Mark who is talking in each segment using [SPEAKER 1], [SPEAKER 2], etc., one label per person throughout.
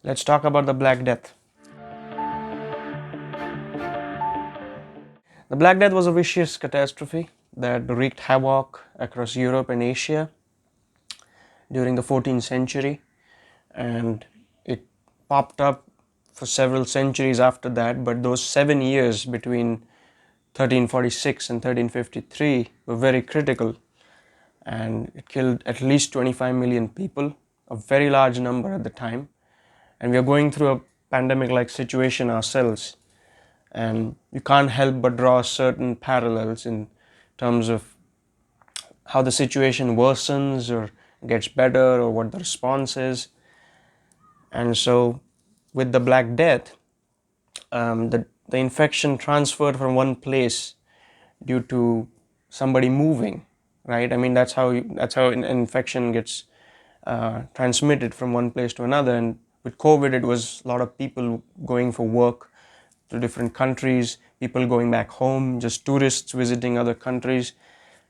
[SPEAKER 1] Let's talk about the Black Death. The Black Death was a vicious catastrophe that wreaked havoc across Europe and Asia during the 14th century, and it popped up for several centuries after that. But those 7 years between 1346 and 1353 were very critical, and it killed at least 25 million people, a very large number at the time. And we are going through a pandemic like situation ourselves, and you can't help but draw certain parallels in terms of how the situation worsens or gets better or what the response is. And so with the Black Death, the infection transferred from one place due to somebody moving, right? I mean, that's how an infection gets transmitted from one place to another. And with COVID, it was a lot of people going for work to different countries, people going back home, just tourists visiting other countries,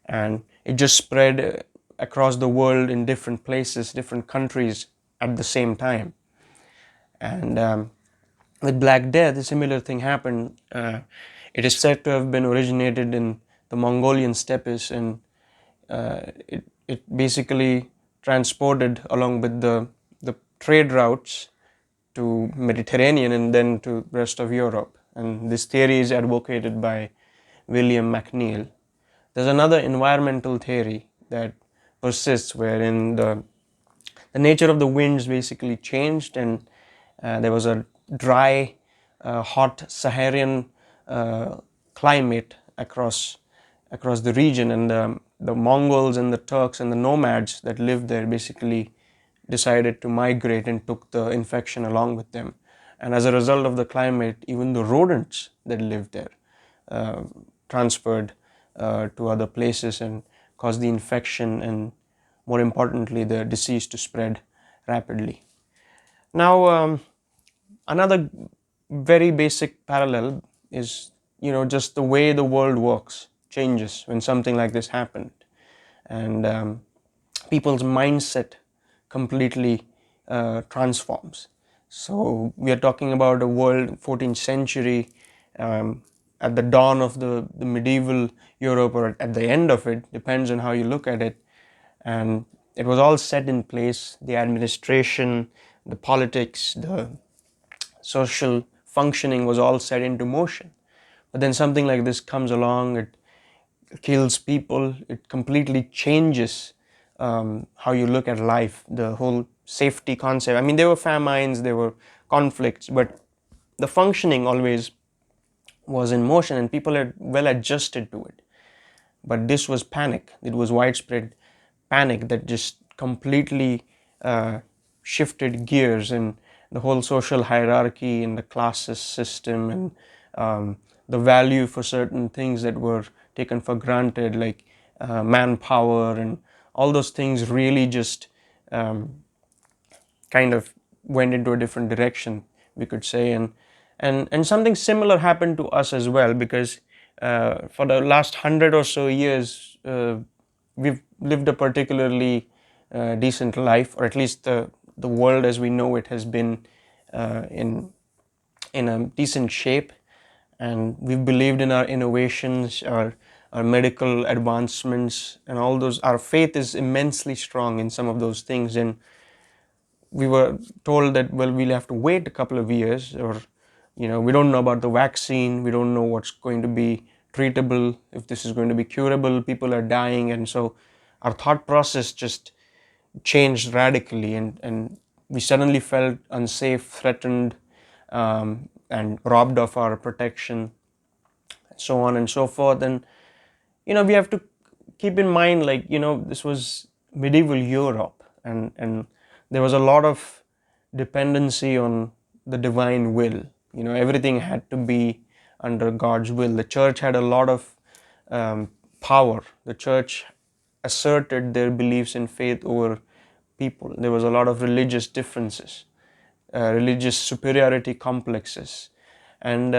[SPEAKER 1] and it just spread across the world in different places, different countries at the same time. And with Black Death, a similar thing happened. It is said to have been originated in the Mongolian steppes, and it basically transported along with the trade routes to Mediterranean and then to rest of Europe. And this theory is advocated by William McNeill. There's another environmental theory that persists, wherein the nature of the winds basically changed, and there was a dry, hot Saharan climate across the region, and the Mongols and the Turks and the nomads that lived there basically decided to migrate and took the infection along with them. And as a result of the climate, even the rodents that lived there uh, transferred to other places and caused the infection and, more importantly, the disease to spread rapidly. Now, another very basic parallel is, just the way the world works changes when something like this happened, and people's mindset completely transforms. So we are talking about a world 14th century, at the dawn of the medieval Europe, or at the end of it, depends on how you look at it. And it was all set in place, the administration, the politics, the social functioning was all set into motion. But then something like this comes along, it kills people, it completely changes how you look at life, the whole safety concept. I mean, there were famines, there were conflicts, but the functioning always was in motion and people are well adjusted to it. But this was panic, it was widespread panic that just completely shifted gears, and the whole social hierarchy and the classes system, and the value for certain things that were taken for granted, like manpower, and all those things really just kind of went into a different direction, we could say. And something similar happened to us as well, because for the last 100 or so years, we've lived a particularly decent life, or at least the world as we know it has been in a decent shape, and we've believed in our innovations, our medical advancements, and all those. Our faith is immensely strong in some of those things, and we were told that, well, we'll have to wait a couple of years, or we don't know about the vaccine, we don't know what's going to be treatable, if this is going to be curable, people are dying. And so our thought process just changed radically, and we suddenly felt unsafe, threatened, and robbed of our protection, so on and so forth. And we have to keep in mind, like, this was medieval Europe, and there was a lot of dependency on the divine will. Everything had to be under God's will. The church had a lot of power. The church asserted their beliefs and faith over people. There was a lot of religious differences, religious superiority complexes, and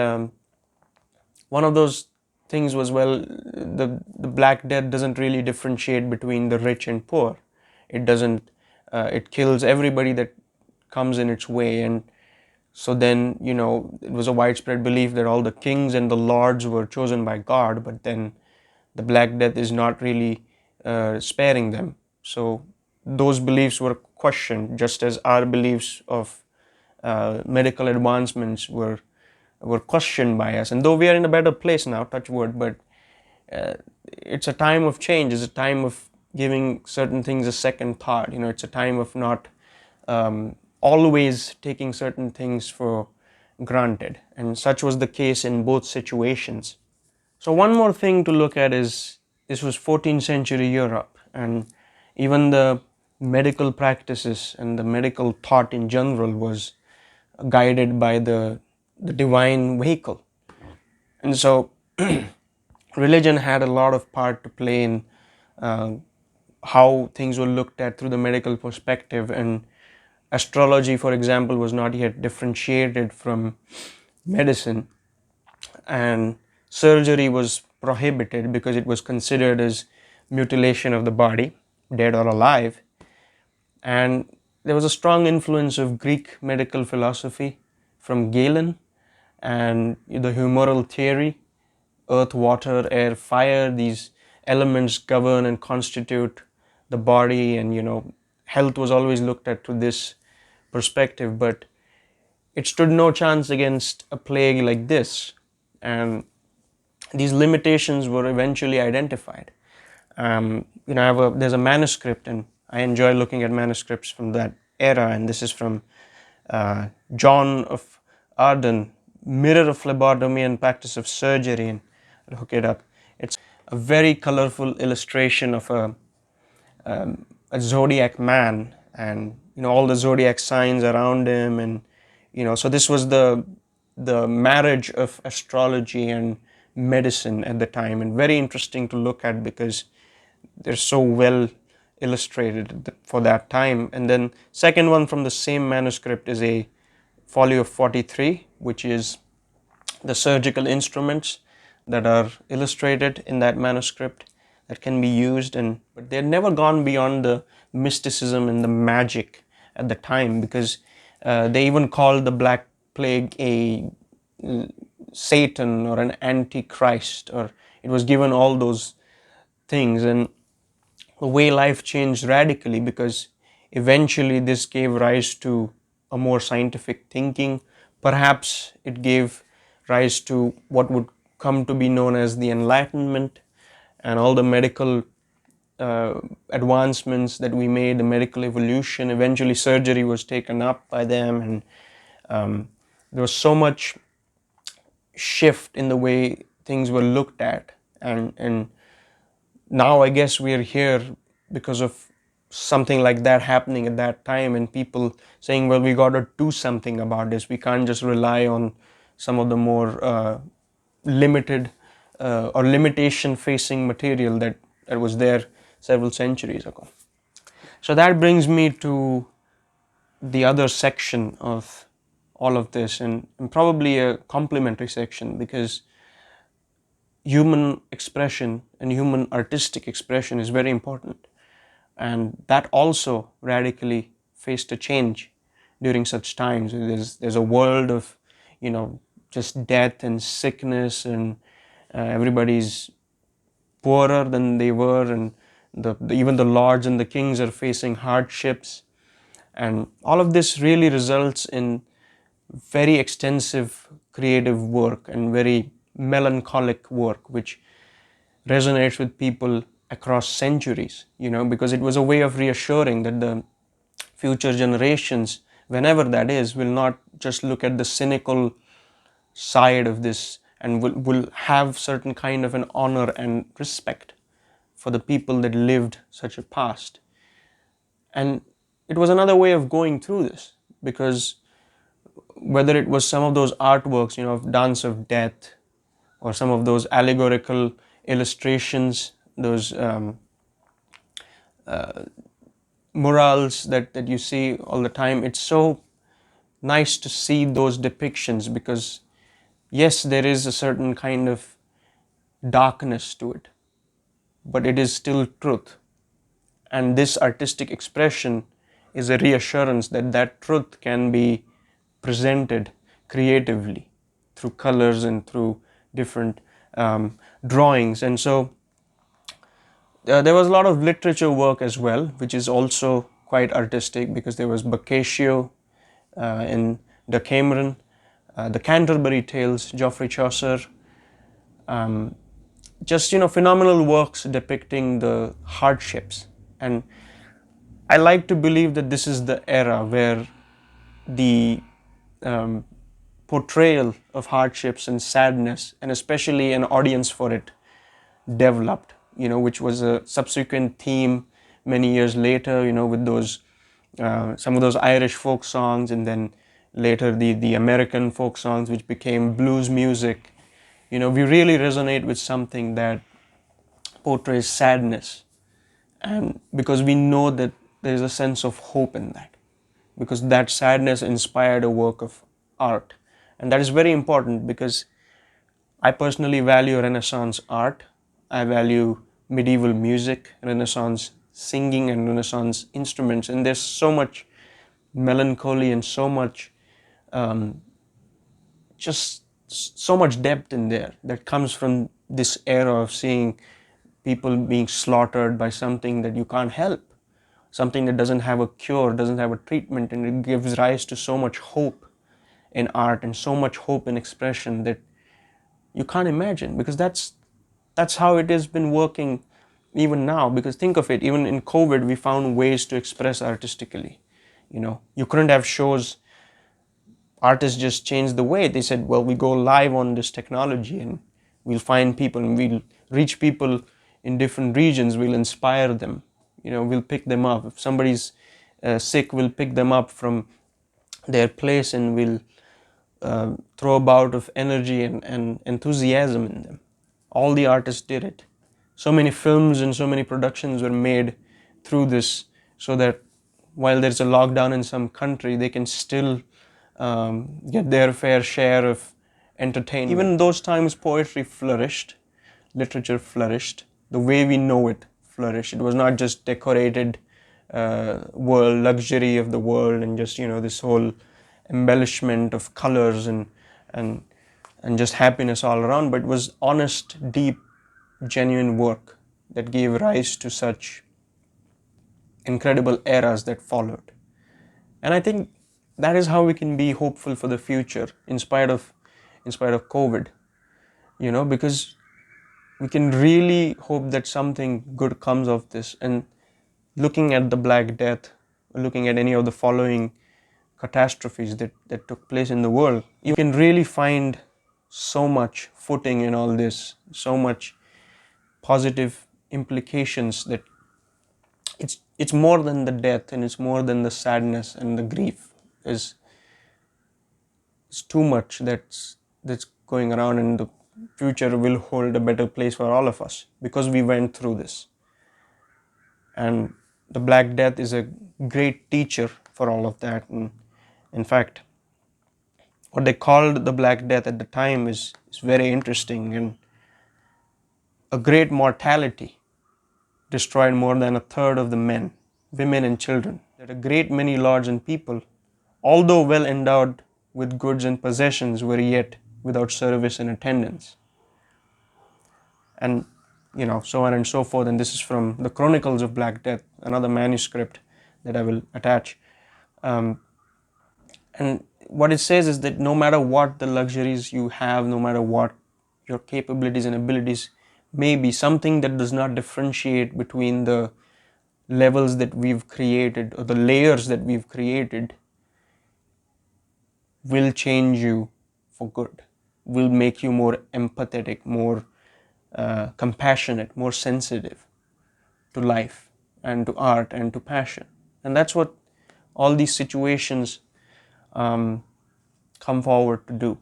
[SPEAKER 1] one of those things was, well, the Black Death doesn't really differentiate between the rich and poor. It doesn't. It kills everybody that comes in its way. And so then, it was a widespread belief that all the kings and the lords were chosen by God, but then the Black Death is not really sparing them. So those beliefs were questioned, just as our beliefs of medical advancements were questioned by us. And though we are in a better place now, touch wood, but it's a time of change. It's a time of giving certain things a second thought. It's a time of not always taking certain things for granted. And such was the case in both situations. So one more thing to look at is this was 14th century Europe, and even the medical practices and the medical thought in general was guided by the divine vehicle. And so religion had a lot of part to play in how things were looked at through the medical perspective. And astrology, for example, was not yet differentiated from medicine, and surgery was prohibited because it was considered as mutilation of the body, dead or alive. And there was a strong influence of Greek medical philosophy from Galen, and the humoral theory, earth, water, air, fire, these elements govern and constitute the body. And health was always looked at through this perspective, but it stood no chance against a plague like this. And these limitations were eventually identified. There's a manuscript, and I enjoy looking at manuscripts from that era, and this is from John of Arden, Mirror of Phlebotomy and Practice of Surgery, and I'll hook it up. It's a very colorful illustration of a zodiac man, and all the zodiac signs around him. And so this was the marriage of astrology and medicine at the time, and very interesting to look at because they're so well illustrated for that time. And then second one from the same manuscript is a folio 43, which is the surgical instruments that are illustrated in that manuscript that can be used. But they'd never gone beyond the mysticism and the magic at the time, because they even called the Black Plague a Satan or an antichrist, or it was given all those things. And the way life changed radically, because eventually this gave rise to a more scientific thinking. Perhaps it gave rise to what would come to be known as the Enlightenment, and all the medical advancements that we made, the medical evolution. Eventually surgery was taken up by them, and there was so much shift in the way things were looked at. And now I guess we are here because of something like that happening at that time, and people saying, well, we got to do something about this. We can't just rely on some of the more limited or limitation facing material that was there several centuries ago. So that brings me to the other section of all of this, and probably a complementary section, because human expression and human artistic expression is very important, and that also radically faced a change during such times. There's a world of just death and sickness, and everybody's poorer than they were, and even the lords and the kings are facing hardships. And all of this really results in very extensive creative work and very melancholic work, which resonates with people across centuries, because it was a way of reassuring that the future generations, whenever that is, will not just look at the cynical side of this, and will have certain kind of an honor and respect for the people that lived such a past. And it was another way of going through this, because whether it was some of those artworks, of Dance of Death, or some of those allegorical illustrations, those murals that you see all the time, it's so nice to see those depictions, because yes, there is a certain kind of darkness to it, but it is still truth. And this artistic expression is a reassurance that that truth can be presented creatively through colors and through different drawings. And so there was a lot of literature work as well, which is also quite artistic, because there was Boccaccio in Decameron, the Canterbury Tales, Geoffrey Chaucer, just phenomenal works depicting the hardships. And I like to believe that this is the era where the portrayal of hardships and sadness, and especially an audience for it, developed, which was a subsequent theme many years later, with those some of those Irish folk songs, and then later the American folk songs, which became blues music. We really resonate with something that portrays sadness, and because we know that there is a sense of hope in that, because that sadness inspired a work of art. And that is very important, because I personally value Renaissance art. I value medieval music, Renaissance singing, and Renaissance instruments. And there's so much melancholy and so much, just so much depth in there that comes from this era of seeing people being slaughtered by something that you can't help, something that doesn't have a cure, doesn't have a treatment, and it gives rise to so much hope in art and so much hope in expression that you can't imagine, because that's how it has been working even now. Because think of it, even in COVID, we found ways to express artistically. You couldn't have shows. Artists just changed the way. They said, well, we go live on this technology, and we'll find people, and we'll reach people in different regions. We'll inspire them. We'll pick them up. If somebody's sick, we'll pick them up from their place, and we'll throw a bout of energy and enthusiasm in them. All the artists did it. So many films and so many productions were made through this, so that while there's a lockdown in some country, they can still get their fair share of entertainment. Even in those times, poetry flourished, literature flourished, the way we know it flourished. It was not just decorated world, luxury of the world, and just this whole embellishment of colors and just happiness all around, but it was honest, deep, genuine work that gave rise to such incredible eras that followed. And I think that is how we can be hopeful for the future in spite of COVID, because we can really hope that something good comes of this. And looking at the Black Death, looking at any of the following catastrophes that took place in the world, you can really find so much footing in all this, so much positive implications, that it's more than the death, and it's more than the sadness and the grief. It's too much that's going around, and the future will hold a better place for all of us because we went through this. And the Black Death is a great teacher for all of that. And in fact, what they called the Black Death at the time is very interesting. And a great mortality destroyed more than a third of the men, women, and children. That a great many lords and people, although well endowed with goods and possessions, were yet without service and attendance. And so on and so forth. And this is from the Chronicles of Black Death, another manuscript that I will attach. And what it says is that no matter what the luxuries you have, no matter what your capabilities and abilities may be, something that does not differentiate between the levels that we've created or the layers that we've created will change you for good, will make you more empathetic, more compassionate, more sensitive to life and to art and to passion. And that's what all these situations come forward to do.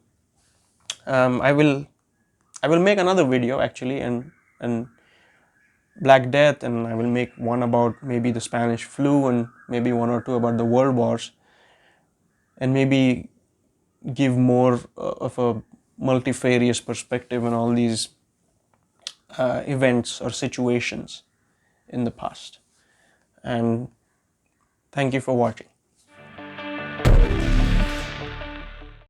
[SPEAKER 1] I will make another video actually, and Black Death, and I will make one about maybe the Spanish flu, and maybe one or two about the world wars, and maybe give more of a multifarious perspective on all these events or situations in the past. And Thank you for watching.